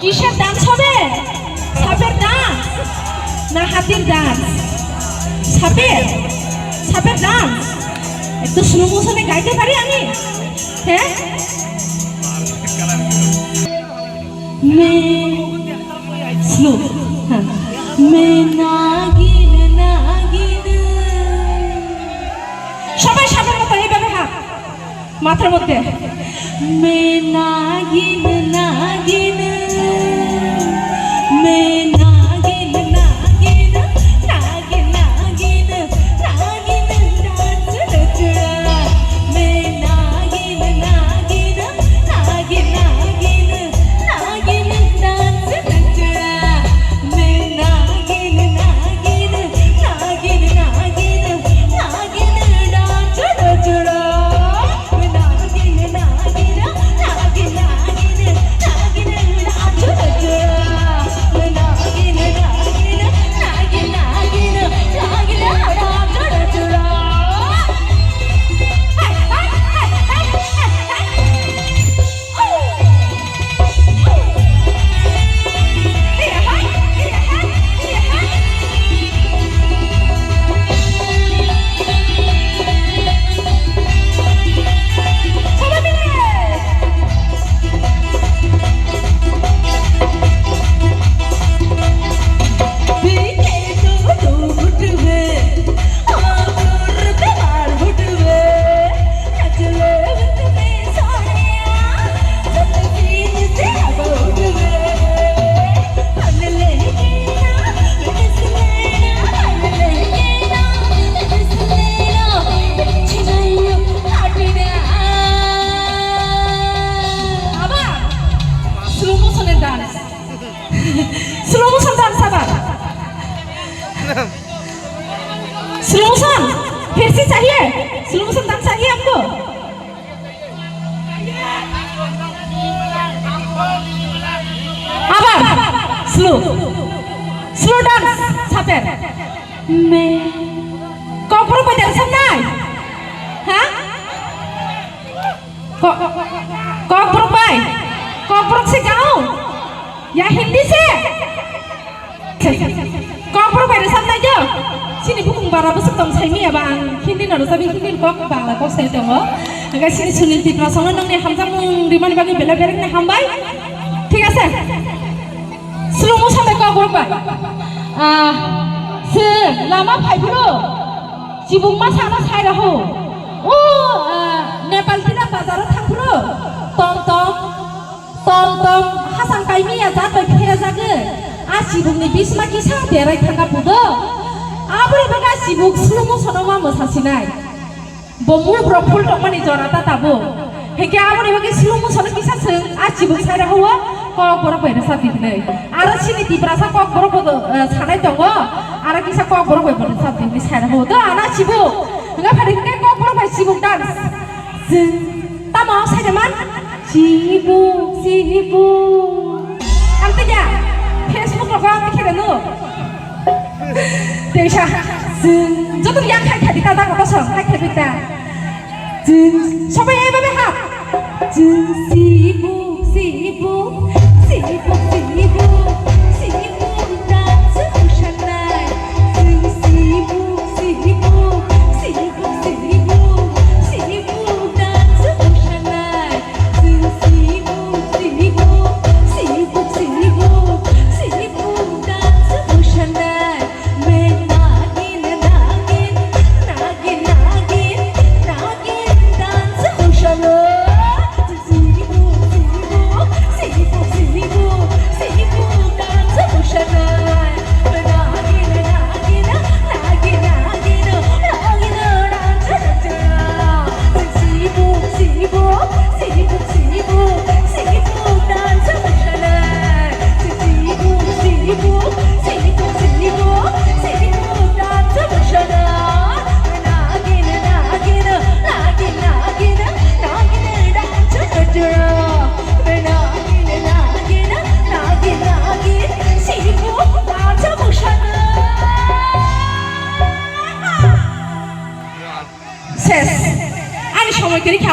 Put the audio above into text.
কিসের ডান্স হবে? সাপের ডান্স না হাতির ডান্স? সাপের সাপের ডান্স একটু স্লো মোশনে গাইতে পারি আমি? হ্যাঁ, স্লো। হ্যাঁ, মে নাগিন নাগিন। সবাই সাপের মতো এইভাবে হাত মাথার মধ্যে। মে নাগিন নাগিন, মে নাগিন নাগিন, নাগিন নাগিন, নাগিন ডান্স নচড়া। মে নাগিন নাগিন, নাগিন নাগিন, নাগিন ডান্স নচড়া। মে নাগিন নাগিন, নাগিন নাগিন, নাগিন ডান্স নচড়া। स्लो मोशन डांस आबार स्लो मोशन फिर से चाहिए? स्लो मोशन डांस चाहिए आपको? आबार स्लो स्लो डांस सापेर में कॉपरो को दर्शन नहीं? हाँ, कॉपरो पाए कॉपरो से गाओ या हिंदी से? कॉपरो बायरे सामने जो sini buku bara besok tong sai mi abang hindi nado sabi hindi kok bangla kok sai tong aga sini sunil tipra songo nang ni hamjang riman bagi bela berek ni hambai ঠিক আছে slow মোশনে কপর by সে লামা ফাইবুলো জিবুং मा साना साइ रहो ओ नेपाल तिरा बाजाराव थांफुरो टम टम टम टम हासान काइमिया जातोय फेरा जागो आसिबुंनि बिसमा किसा देराय थांगा बुदो आबुरे बगा सिबुक स्लो मोशनाव मा मोसासिनाय बमु ब्रफुल टमानि जराता ताबो हेके आबुरे बगा स्लो मोशन किसा सों आसिबुक साइरा हवा कक बर बायना सादिनै आरो सिनि तिब्रासा कक बर बदो सानाय दङ आरो किसा कक बर बायना सादिनै साइरा हवा दो आना सिबुक nga फारि के कक बर बाय सिबुक डान्स जों तामा साइरामान सिबुक सिबुक आंतया फेसबुक रो गाम खेरेनो देशा যত ইয়া খাই খাই তা কথা সব খাই খাই তা সবাই এইভাবে হাত সিবু সিবু Sibu, sibu, sibu.